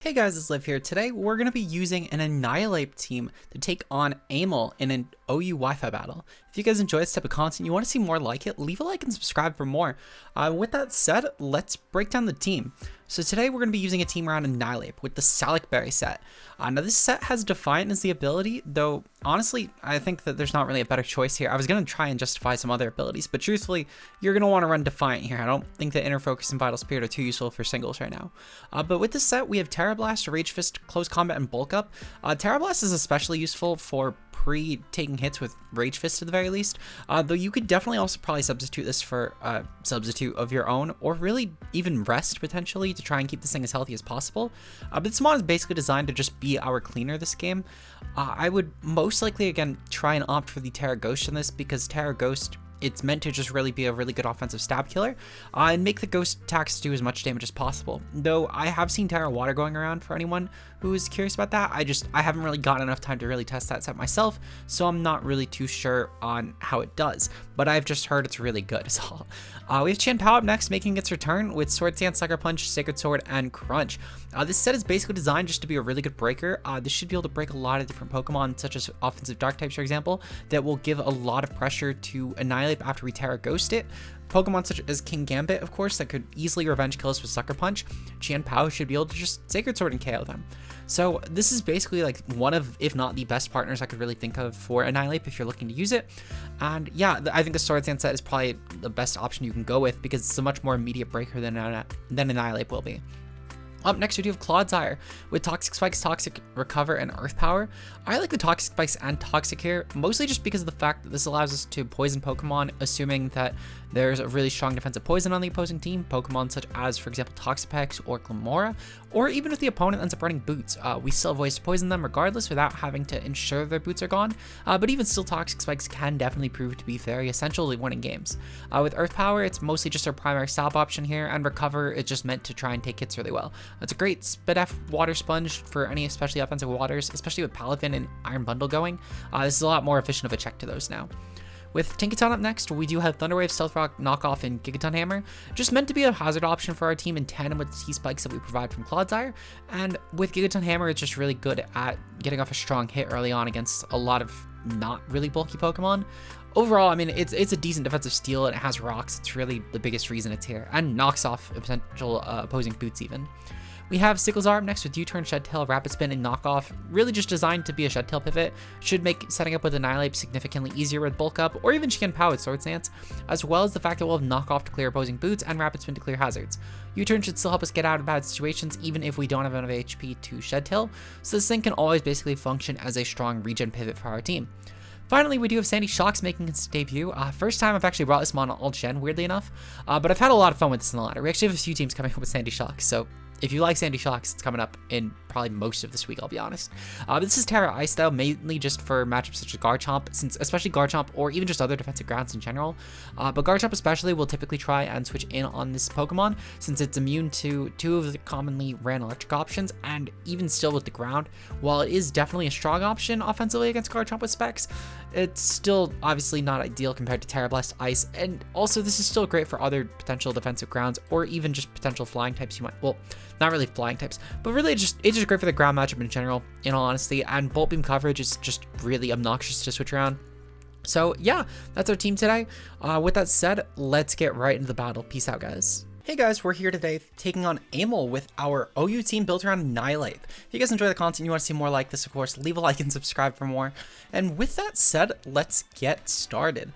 Hey guys, it's Liv here. Today we're going to be using an Annihilape team to take on Aimel in an OU Wi-Fi battle. If you guys enjoy this type of content, you want to see more like it, leave a like and subscribe for more. With that said, let's break down the team. So today we're going to be using a team around Annihilape with the Salic Berry set. Now this set has Defiant as the ability, though honestly I think that there's not really a better choice here. I was going to try and justify some other abilities, but truthfully you're going to want to run Defiant here. I don't think that Inner Focus and Vital Spirit are too useful for singles right now. But with this set we have Terra Blast, Rage Fist, Close Combat, and Bulk Up. Terra Blast is especially useful for pre-taking hits with Rage Fist at the very least, though you could definitely also probably substitute this for a substitute of your own, or really even rest potentially to try and keep this thing as healthy as possible. But this mod is basically designed to just be our cleaner this game. I would most likely again try and opt for the Terra Ghost in this, because Terra Ghost, it's meant to just really be a really good offensive stab killer and make the ghost attacks do as much damage as possible. Though I have seen Terra Water going around for anyone who is curious about that. I haven't really gotten enough time to really test that set myself, so I'm not really too sure on how it does, but I've just heard it's really good is all. We have Chien-Pao up next, making its return with Sword Stance, Sucker Punch, Sacred Sword, and Crunch. This set is basically designed just to be a really good breaker. This should be able to break a lot of different Pokemon, such as offensive dark types, for example, that will give a lot of pressure to Annihilape after we Terra Ghost it. Pokemon such as King Gambit, of course, that could easily revenge kill us with Sucker Punch. Chien-Pao should be able to just Sacred Sword and KO them. So this is basically like one of, if not the best partners I could really think of for Annihilape if you're looking to use it. And yeah, I think the Sword Stance set is probably the best option you can go with, because it's a much more immediate breaker than Annihilape will be. Up next, we do have Clodsire with Toxic Spikes, Toxic Recover, and Earth Power. I like the Toxic Spikes and Toxic here, mostly just because of the fact that this allows us to poison Pokemon, assuming that there's a really strong defensive poison on the opposing team. Pokemon such as, for example, Toxapex or Glamora, or even if the opponent ends up running Boots, we still have ways to poison them regardless without having to ensure their Boots are gone. But even still, Toxic Spikes can definitely prove to be very essential to winning games. With Earth Power, it's mostly just our primary stab option here, and Recover is just meant to try and take hits really well. It's a great Spit F water sponge for any especially offensive waters, especially with Palafin and Iron Bundle going. This is a lot more efficient of a check to those now. With Tinkaton up next, we do have Thunderwave, Stealth Rock, Knockoff, and Gigaton Hammer, just meant to be a hazard option for our team in tandem with the T-Spikes that we provide from Clodsire. And with Gigaton Hammer, it's just really good at getting off a strong hit early on against a lot of not really bulky Pokemon. Overall, I mean, it's a decent defensive steal, and it has rocks. It's really the biggest reason it's here, and knocks off potential opposing Boots even. We have Sicklezar up next with U-Turn, Shed Tail, Rapid Spin, and Knockoff, really just designed to be a Shed Tail pivot. Should make setting up with Annihilape significantly easier with Bulk Up, or even Chien-Pao with Sword Stance, as well as the fact that we'll have Knockoff to clear opposing Boots and Rapid Spin to clear hazards. U-Turn should still help us get out of bad situations even if we don't have enough HP to Shed Tail, so this thing can always basically function as a strong regen pivot for our team. Finally, we do have Sandy Shocks making its debut. First time I've actually brought this mon on all gen, weirdly enough, but I've had a lot of fun with this in the ladder. We actually have a few teams coming up with Sandy Shocks, so if you like Sandy Shocks, it's coming up in probably most of this week, I'll be honest. But this is Terra Ice though, mainly just for matchups such as Garchomp, since especially Garchomp, or even just other defensive grounds in general. But Garchomp especially will typically try and switch in on this Pokemon, since it's immune to two of the commonly ran electric options, and even still with the ground, while it is definitely a strong option offensively against Garchomp with specs, it's still obviously not ideal compared to Terra Blast Ice, and also this is still great for other potential defensive grounds, or even just potential flying types you might, well, not really flying types, but really it's just great for the ground matchup in general, in all honesty, and Bolt Beam coverage is just really obnoxious to switch around. So yeah, that's our team today. With that said, let's get right into the battle. Peace out, guys. Hey guys, we're here today taking on Aimel with our OU team built around Annihilape. If you guys enjoy the content and you want to see more like this, of course, leave a like and subscribe for more. And with that said, let's get started.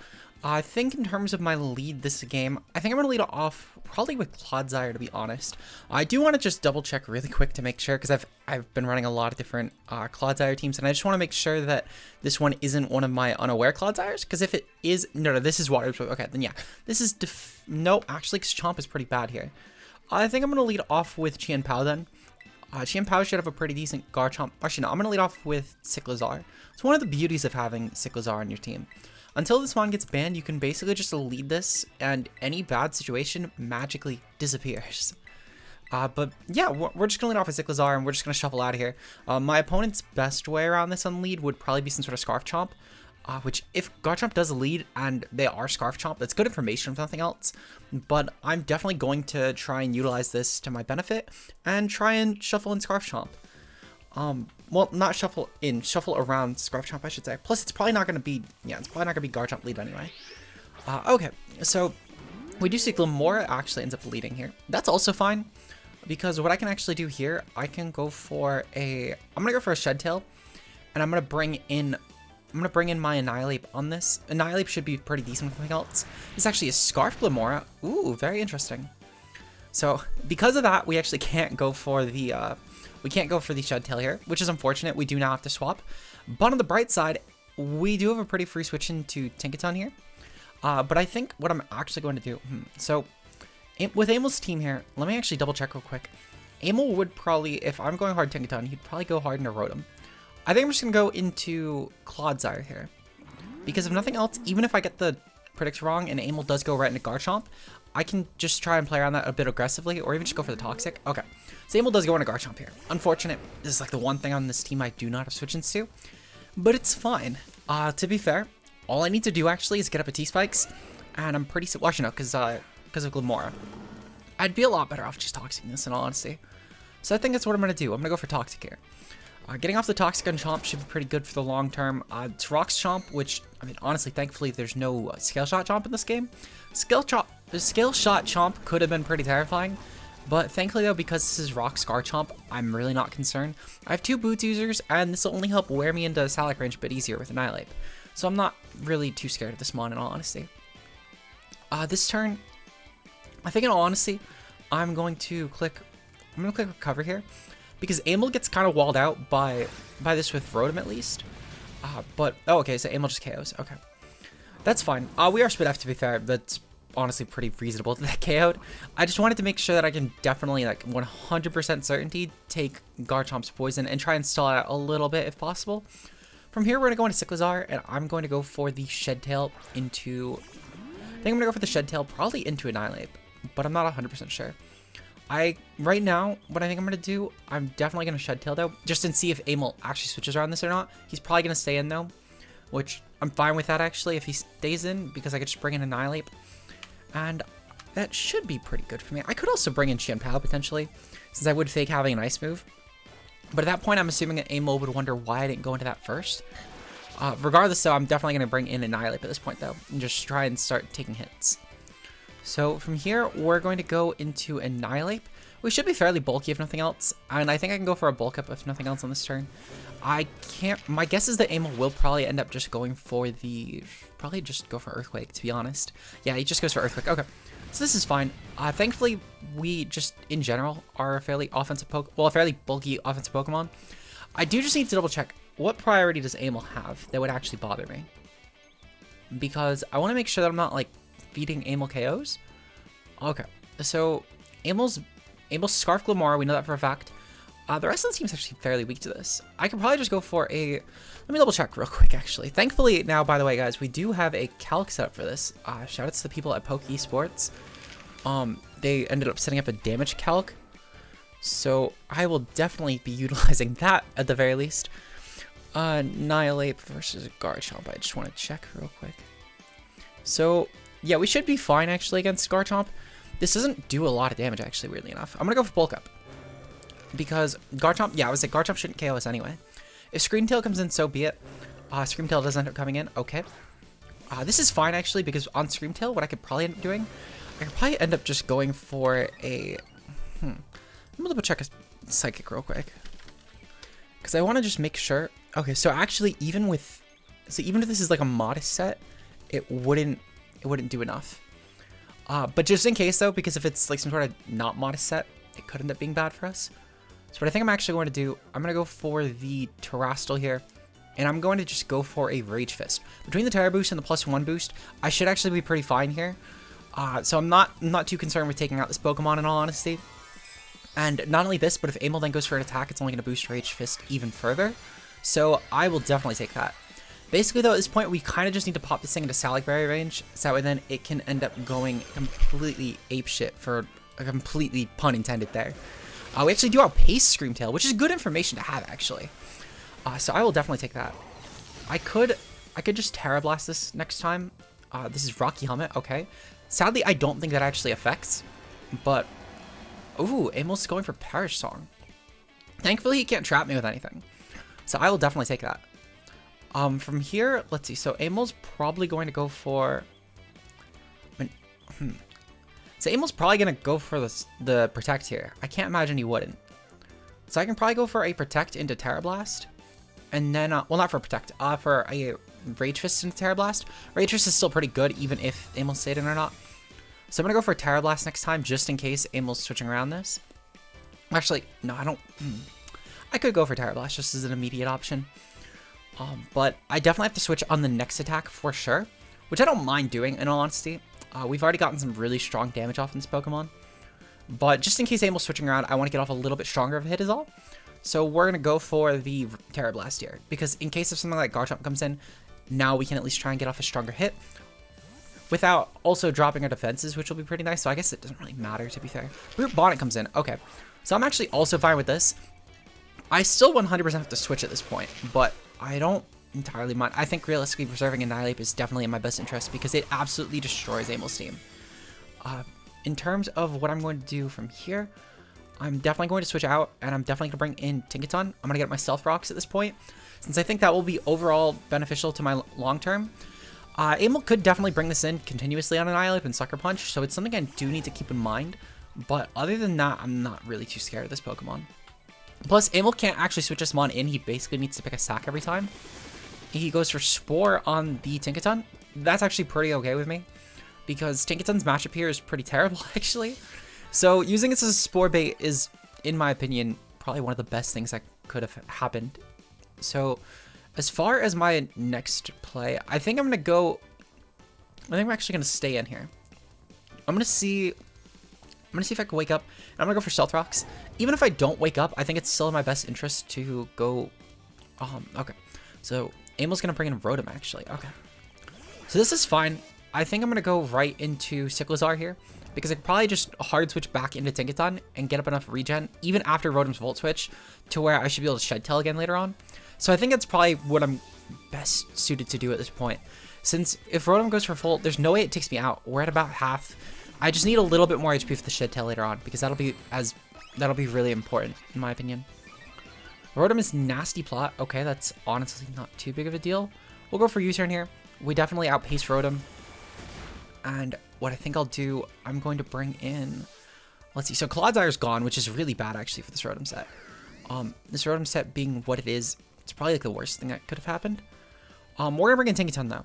I think in terms of my lead this game, I think I'm going to lead off probably with Clodsire, to be honest. I do want to just double check really quick to make sure, because I've been running a lot of different Clodsire teams, and I just want to make sure that this one isn't one of my unaware Clodsires, because if it is, no, this is water, okay, then yeah, this is, no, actually, because Chomp is pretty bad here. I think I'm going to lead off with Chien-Pao then. Chien-Pao should have a pretty decent Garchomp. Actually, no, I'm going to lead off with Sicklezar. It's one of the beauties of having Sicklezar on your team. Until this mon gets banned, you can basically just lead this, and any bad situation magically disappears. But yeah, we're just going to lead off with Sicklezar, and we're just going to shuffle out of here. My opponent's best way around this on lead would probably be some sort of Scarf Chomp. which if Garchomp does lead and they are Scarf Chomp, that's good information if nothing else. But I'm definitely going to try and utilize this to my benefit and try and shuffle in Scarf Chomp. Well, not shuffle in, shuffle around Scarf Chomp, I should say. Plus, it's probably not going to be, it's probably not going to be Garchomp lead anyway. Okay, so we do see Glimmora actually ends up leading here. That's also fine, because what I can actually do here, I can go for I'm going to go for a Shed Tail, and I'm going to bring in my Annihilape on this. Annihilape should be pretty decent with something else. This is actually a Scarf Glimmora. Ooh, very interesting. So, because of that, we actually can't go for the, Shed Tail here, which is unfortunate. We do now have to swap. But on the bright side, we do have a pretty free switch into Tinkaton here. But I think what I'm actually going to do, so with Aimel's team here, let me actually double check real quick. Aimel would probably, if I'm going hard Tinkaton, he'd probably go hard into Rotom. I think I'm just going to go into Clodsire here. Because if nothing else, even if I get the predicts wrong and Aimel does go right into Garchomp, I can just try and play around that a bit aggressively, or even just go for the Toxic. Okay, so Aimel does go into Garchomp here. Unfortunate, this is like the one thing on this team I do not have switch into, but it's fine. To be fair, all I need to do actually is get up a T-Spikes, and I'm pretty, well, actually no, because of Glimmora. I'd be a lot better off just Toxicing this in all honesty. So I think that's what I'm going to do. I'm going to go for Toxic here. Getting off the Toxic on Chomp should be pretty good for the long term. It's Rocks Chomp, which, I mean, honestly, thankfully, there's no Scale Shot Chomp in this game. Scale Shot Chomp could have been pretty terrifying, but thankfully, though, because this is Rock Scar Chomp, I'm really not concerned. I have 2 Boots users, and this will only help wear me into Salac range a bit easier with Annihilape. So I'm not really too scared of this mon, in all honesty. This turn, I think in all honesty, I'm going to click Recover here. Because Aimel gets kind of walled out by this with Rotom at least. But, oh, okay, so Aimel just KOs. Okay. That's fine. We are Spit F, to be fair. That's honestly pretty reasonable to that KO'd. I just wanted to make sure that I can definitely, like, 100% certainty take Garchomp's Poison and try and stall it out a little bit if possible. From here, we're going to go into Cyclizar, and I'm going to go for the Shed Tail into... I think I'm going to go for the Shed Tail, probably into Annihilape, but I'm not 100% sure. Right now, what I think I'm going to do, I'm definitely going to Shed Tail, though, just to see if Aimel actually switches around this or not. He's probably going to stay in, though, which I'm fine with that, actually, if he stays in, because I could just bring in Annihilape, and that should be pretty good for me. I could also bring in Qianpao, potentially, since I would fake having an Ice move, but at that point, I'm assuming that Aimel would wonder why I didn't go into that first. Regardless, though, I'm definitely going to bring in Annihilape at this point, though, and just try and start taking hits. So from here, we're going to go into Annihilape. We should be fairly bulky if nothing else, and I think I can go for a bulk up if nothing else on this turn. My guess is that Aimel will probably end up just going for probably just go for Earthquake, to be honest. Yeah, he just goes for Earthquake. Okay, so this is fine. Thankfully, we just, in general, are a fairly bulky offensive Pokemon. I do just need to double check, what priority does Aimel have that would actually bother me? Because I want to make sure that I'm not, like, feeding Aimel KOs. Okay, so Aimel's Scarf Glimmora, we know that for a fact. The rest of the team's actually fairly weak to this. I could probably just go for let me double check real quick, actually. Thankfully, now, by the way, guys, we do have a calc set up for this. Shout outs to the people at Poke Esports. They ended up setting up a damage calc. So I will definitely be utilizing that at the very least. Annihilape versus Garchomp. I just want to check real quick. So yeah, we should be fine, actually, against Garchomp. This doesn't do a lot of damage, actually, weirdly enough. I'm going to go for Bulk Up. Because Garchomp, yeah, I was like, Garchomp shouldn't KO us anyway. If Scream Tail comes in, so be it. Scream Tail does end up coming in. Okay. This is fine, actually, because on Scream Tail, what I could probably end up doing, I could probably end up just going for a... I'm going to double check a Psychic real quick. Because I want to just make sure... Okay, so actually, even if this is like a modest set, it wouldn't do enough. But just in case, though, because if it's like some sort of not modest set, it could end up being bad for us. So what I think I'm actually going to do, I'm going to go for the Terastal here, and I'm going to just go for a Rage Fist. Between the Terra boost and the +1 boost, I should actually be pretty fine here. So I'm not too concerned with taking out this Pokemon, in all honesty. And not only this, but if Aimel then goes for an attack, it's only going to boost Rage Fist even further. So I will definitely take that. Basically, though, at this point, we kind of just need to pop this thing into Salac Berry range, so that way then it can end up going completely apeshit for a completely pun intended there. We actually do outpace Scream Tail, which is good information to have, actually. So I will definitely take that. I could I could just Terra Blast this next time. This is Rocky Helmet, okay. Sadly, I don't think that actually affects, but... Ooh, Aimel's going for Perish Song. Thankfully, he can't trap me with anything, so I will definitely take that. From here, let's see. So Aimel's probably going to go for... So Aimel's probably going to go for the Protect here. I can't imagine he wouldn't. So I can probably go for a Protect into Terra Blast. And then, well, not for Protect, for a Rage Fist into Terra Blast. Rage Fist is still pretty good, even if Aimel's stayed in or not. So I'm going to go for Terra Blast next time, just in case Aimel's switching around this. Actually, no, I don't... I could go for Terra Blast just as an immediate option. But I definitely have to switch on the next attack for sure, which I don't mind doing, in all honesty. We've already gotten some really strong damage off in this Pokemon. But just in case Aimel's switching around, I want to get off a little bit stronger of a hit is all. So we're going to go for the Terra Blast here. Because in case of something like Garchomp comes in, now we can at least try and get off a stronger hit. Without also dropping our defenses, which will be pretty nice. So I guess it doesn't really matter, to be fair. Brute Bonnet comes in. Okay. So I'm actually also fine with this. I still 100% have to switch at this point. But I don't entirely mind. I think realistically preserving Annihilape is definitely in my best interest because it absolutely destroys Aimel's team. In terms of what I'm going to do from here, I'm definitely going to switch out and I'm definitely going to bring in Tinkaton. I'm going to get my Stealth Rocks at this point since I think that will be overall beneficial to my long term. Aimel could definitely bring this in continuously on Annihilape and Sucker Punch, so it's something I do need to keep in mind. But other than that, I'm not really too scared of this Pokemon. Plus, Aimel can't actually switch this Mon in. He basically needs to pick a sack every time. He goes for Spore on the Tinkaton. That's actually pretty okay with me, because Tinkaton's matchup here is pretty terrible, actually. So using this as a Spore bait is, in my opinion, probably one of the best things that could have happened. So as far as my next play, I think I'm actually going to stay in here. I'm going to see if I can wake up, and I'm going to go for Stealth Rocks. Even if I don't wake up, I think it's still in my best interest to go... okay. So Aimel's going to bring in Rotom, actually. Okay. So this is fine. I think I'm going to go right into Cyclizar here, because I could probably just hard switch back into Tinkaton and get up enough regen, even after Rotom's Volt Switch, to where I should be able to Shed Tail again later on. So I think that's probably what I'm best suited to do at this point. Since if Rotom goes for Volt, there's no way it takes me out. We're at about half. I just need a little bit more HP for the Shed Tail later on, because that'll be really important, in my opinion. Rotom is Nasty Plot. Okay, that's honestly not too big of a deal. We'll go for U-turn here. We definitely outpace Rotom. And what I think I'll do, I'm going to bring in... Let's see. So Cloudsire's gone, which is really bad, actually, for this Rotom set. This Rotom set being what it is, it's probably like the worst thing that could have happened. We're going to bring in Tinkaton, though.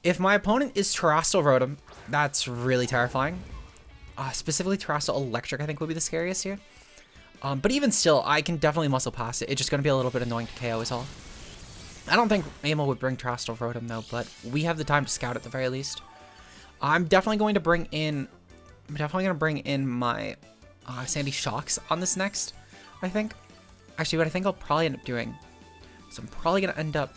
If my opponent is Terrestrial Rotom, that's really terrifying. Specifically, Terrestrial Electric, I think, would be the scariest here. But even still, I can definitely muscle past it. It's just going to be a little bit annoying to KO is all. I don't think Aimel would bring Terrestrial Rotom, though, but we have the time to scout at the very least. I'm definitely going to bring in... my Sandy Shocks on this next, I think. Actually, what I think I'll probably end up doing... So I'm probably going to end up...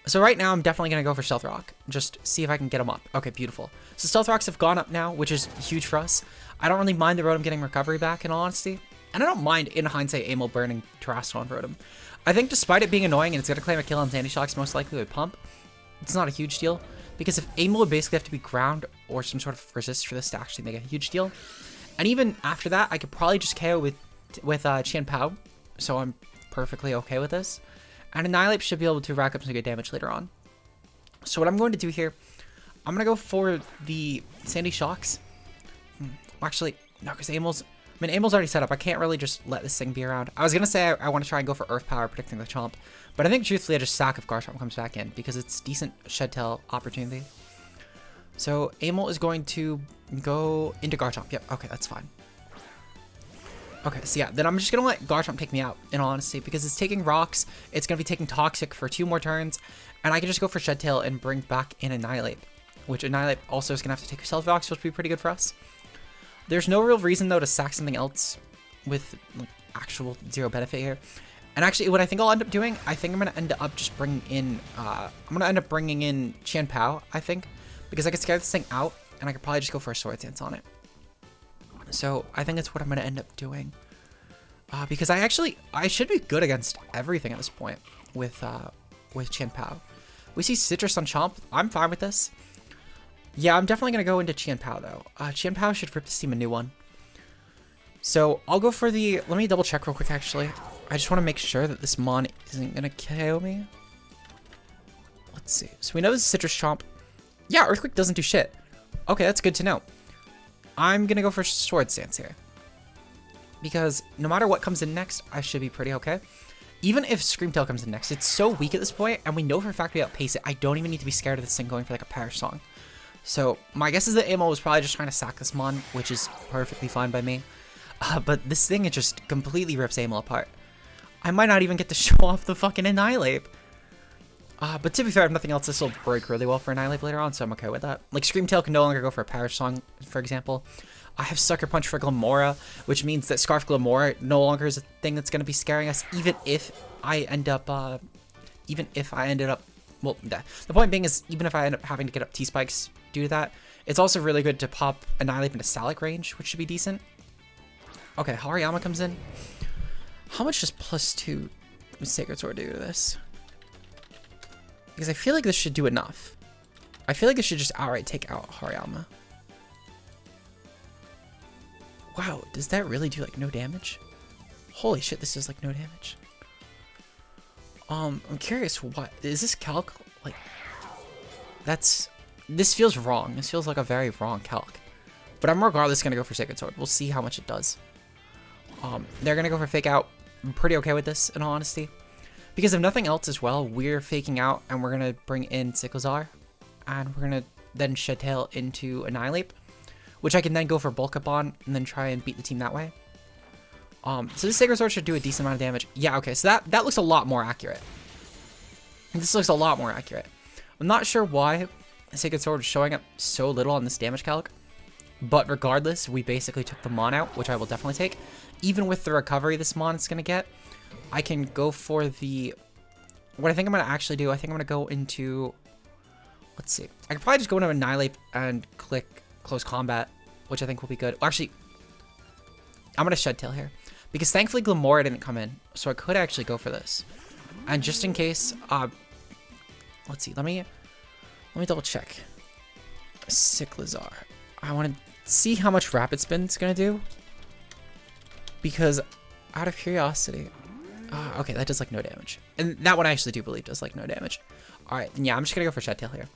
So right now, I'm definitely going to go for Stealth Rock. Just see if I can get them up. Okay, beautiful. So Stealth Rocks have gone up now, which is huge for us. I don't really mind the Rotom getting recovery back, in all honesty. And I don't mind, in hindsight, Aimel burning Terrestrial on Rotom. I think despite it being annoying and it's going to claim a kill on Sandy Shocks, most likely with Pump, it's not a huge deal. Because if Aimel would basically have to be ground or some sort of resist for this to actually make a huge deal. And even after that, I could probably just KO with Qian Pao. So I'm perfectly okay with this. And Annihilape should be able to rack up some good damage later on. So what I'm going to do here, I'm going to go for the Sandy Shocks. Actually, no, because Aimel's already set up. I can't really just let this thing be around. I was going to say I want to try and go for Earth Power, predicting the Chomp. But I think, truthfully, I just sack if Garchomp comes back in, because it's decent Shed Tail opportunity. So Aimel is going to go into Garchomp. Yep, okay, that's fine. Okay, so yeah, then I'm just going to let Garchomp take me out, in all honesty, because it's taking Rocks, it's going to be taking Toxic for 2 more turns, and I can just go for Shed Tail and bring back in Annihilape, which Annihilape also is going to have to take herself Rocks, which will be pretty good for us. There's no real reason, though, to sack something else with like, actual 0 benefit here. And actually, what I think I'll end up doing, I think I'm going to end up just bringing in, Qian Pao, I think, because I can scare this thing out, and I could probably just go for a Swords Dance on it. So I think that's what I'm going to end up doing. Because I should be good against everything at this point with Qian Pao. We see Citrus on Chomp. I'm fine with this. Yeah, I'm definitely going to go into Qian Pao, though. Qian Pao should rip this team a new one. So, I'll go for the... Let me double check real quick, actually. I just want to make sure that this Mon isn't going to KO me. Let's see. So, we know this is Citrus Chomp. Yeah, Earthquake doesn't do shit. Okay, that's good to know. I'm going to go for Sword Stance here. Because no matter what comes in next, I should be pretty okay. Even if Screamtail comes in next, it's so weak at this point, and we know for a fact we outpace it. I don't even need to be scared of this thing going for like a Perish Song. So my guess is that Aimel was probably just trying to sack this Mon, which is perfectly fine by me. But this thing, it just completely rips Aimel apart. I might not even get to show off the fucking Annihilape. But to be fair, if nothing else, this will break really well for Annihilape later on, so I'm okay with that. Like, Screamtail can no longer go for a Perish Song, for example. I have Sucker Punch for Glamora, which means that Scarf Glamora no longer is a thing that's going to be scaring us, even if I end up, well, the point being is, even if I end up having to get up T-Spikes due to that, it's also really good to pop Annihilape into Salic range, which should be decent. Okay, Hariyama comes in. How much does +2 Sacred Sword do to this? Because I feel like this should do enough. I feel like this should just outright take out Hariyama. Wow, does that really do like no damage? Holy shit, this does like no damage. I'm curious, what is this calc like? This feels wrong. This feels like a very wrong calc. But I'm regardless gonna go for Sacred Sword. We'll see how much it does. They're gonna go for Fake Out. I'm pretty okay with this, in all honesty. Because if nothing else as well, we're faking out and we're gonna bring in Cyclizar. And we're gonna then Shed Tail into Annihilape, which I can then go for Bulk Up on and then try and beat the team that way. So this Sacred Sword should do a decent amount of damage. Yeah, okay, so that looks a lot more accurate. This looks a lot more accurate. I'm not sure why Sacred Sword is showing up so little on this damage calc, but regardless, we basically took the Mon out, which I will definitely take. Even with the recovery this Mon is going to get, I can go for the... What I think I'm going to actually do, I think I'm going to go into... Let's see. I could probably just go into Annihilape and click Close Combat, which I think will be good. Actually, I'm going to Shed Tail here. Because thankfully Glamora didn't come in, so I could actually go for this. And just in case, let's see, let me double check. Cyclizar. I want to see how much Rapid Spin's going to do. Because, out of curiosity... okay, that does like no damage. And that one I actually do believe does like no damage. Alright, yeah, I'm just going to go for Shed Tail here.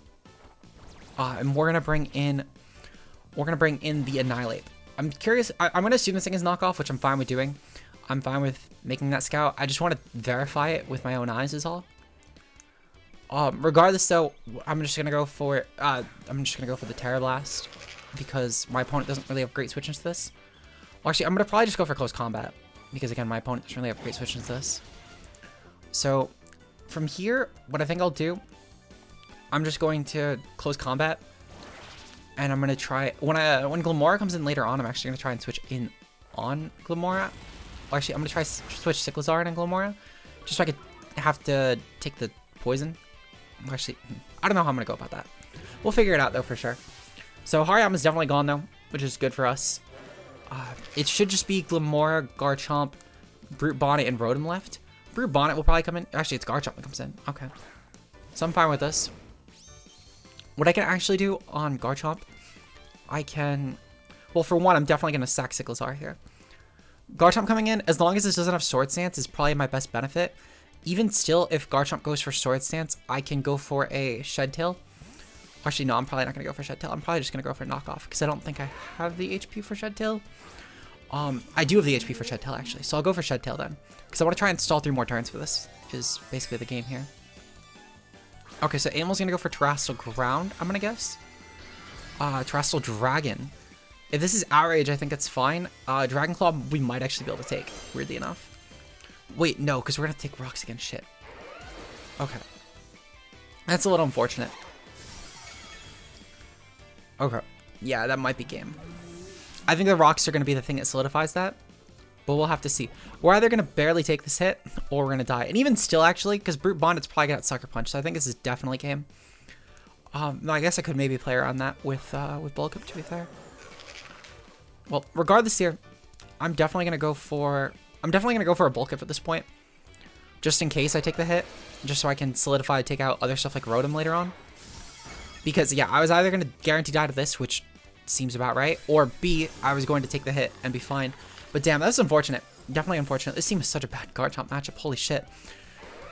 And we're going to bring in... the Annihilape. I'm curious, I'm going to assume this thing is knockoff, which I'm fine with doing. I'm fine with making that scout. I just want to verify it with my own eyes is all. Regardless though, I'm just going to go for the Terra Blast because my opponent doesn't really have great switch into this. Well, actually, I'm going to probably just go for Close Combat because again, my opponent doesn't really have great switch into this. So from here, what I think I'll do, I'm just going to Close Combat. And I'm going to try, when Glamora comes in later on, I'm actually going to try and switch in on Glamora. Well, actually, I'm going to try switch Cyclizar in on Glamora. Just so I could have to take the poison. Well, actually, I don't know how I'm going to go about that. We'll figure it out, though, for sure. So, Hariyama's definitely gone, though, which is good for us. It should just be Glamora, Garchomp, Brute Bonnet, and Rotom left. Brute Bonnet will probably come in. Actually, it's Garchomp that comes in. Okay. So, I'm fine with this. What I can actually do on Garchomp, I can... Well, for one, I'm definitely going to sack Cyclizar here. Garchomp coming in, as long as this doesn't have Sword Stance, is probably my best benefit. Even still, if Garchomp goes for Sword Stance, I can go for a Shed Tail. Actually, no, I'm probably not going to go for Shed Tail. I'm probably just going to go for Knockoff, because I don't think I have the HP for Shed Tail. I do have the HP for Shed Tail, actually, so I'll go for Shed Tail then. Because I want to try and stall 3 more turns for this, is basically the game here. Okay, so Aimel's going to go for Terrestrial Ground, I'm going to guess. Terrestrial Dragon. If this is Outrage, I think it's fine. Dragon Claw, we might actually be able to take, weirdly enough. Wait, no, because we're going to take Rocks against shit. Okay. That's a little unfortunate. Okay. Yeah, that might be game. I think the Rocks are going to be the thing that solidifies that. But we'll have to see. We're either going to barely take this hit, or we're going to die. And even still, actually, because Brute Bondit's probably got Sucker Punch, so I think this is definitely game. No, I guess I could maybe play around that with Bulk Up, to be fair. Well, regardless here, I'm definitely going to go for a Bulk Up at this point. just in case I take the hit, just so I can solidify, take out other stuff like Rotom later on. Because, yeah, I was either going to guarantee die to this, which seems about right, or B, I was going to take the hit and be fine. But damn, that's unfortunate. Definitely unfortunate. This team is such a bad guard top matchup. Holy shit.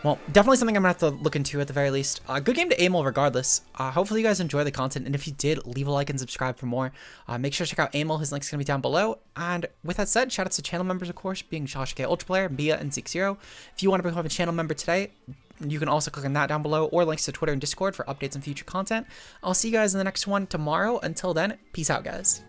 Well, definitely something I'm going to have to look into at the very least. Good game to Aimel regardless. Hopefully you guys enjoy the content, and if you did, leave a like and subscribe for more. Make sure to check out Aimel. His link's going to be down below. And with that said, shout out to channel members, of course, being Josh K Ultra Player, Mia, and Zeke Zero. If you want to become a channel member today, you can also click on that down below, or links to Twitter and Discord for updates and future content. I'll see you guys in the next one tomorrow. Until then, peace out, guys.